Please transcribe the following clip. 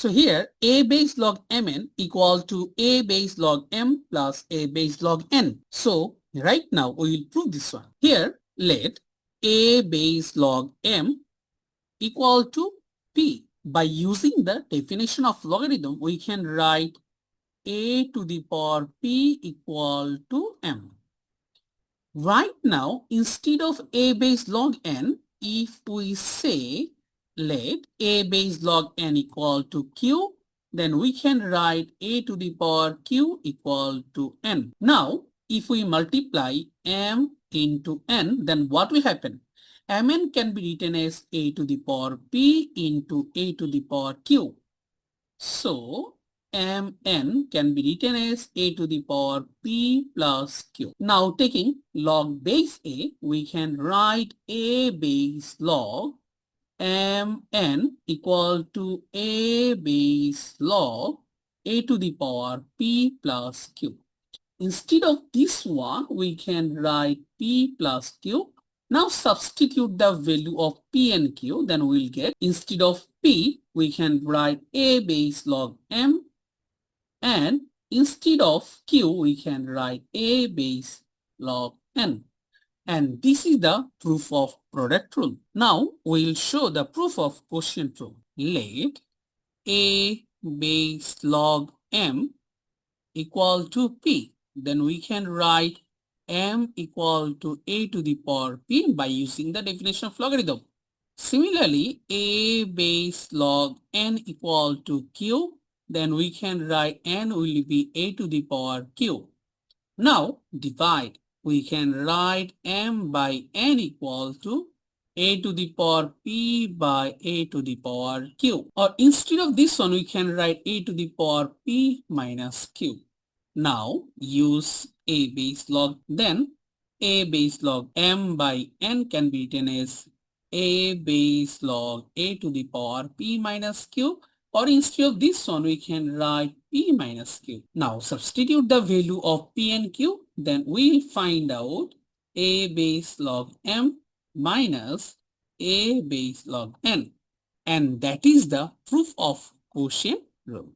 So here a base log mn equal to a base log m plus a base log n. So right now we will prove this one. Here let a base log m equal to p. By using the definition of logarithm, we can write a to the power p equal to m. Right now, instead of a base log n, if we say let a base log n equal to q, then we can write a to the power q equal to n. Now, if we multiply m into n, then what will happen? Mn can be written as a to the power p into a to the power q. So, mn can be written as a to the power p plus q. Now, taking log base a, we can write a base log mn equal to a base log a to the power p plus q. Instead of this one, we can write p plus q. Now substitute the value of p and q, then we'll get, instead of p, we can write a base log m, and instead of q, we can write a base log n. And this is the proof of product rule. Now we'll show the proof of quotient rule. Let a base log m equal to p. Then we can write m equal to a to the power p by using the definition of logarithm. Similarly, a base log n equal to q, then we can write n will be a to the power q. Now divide. We can write m by n equal to a to the power p by a to the power q. Or instead of this one, we can write a to the power p minus q. Now use a base log, then a base log m by n can be written as a base log a to the power p minus q, or instead of this one we can write p minus q. Now substitute the value of p and q, then we will find out a base log m minus a base log n, and that is the proof of quotient rule.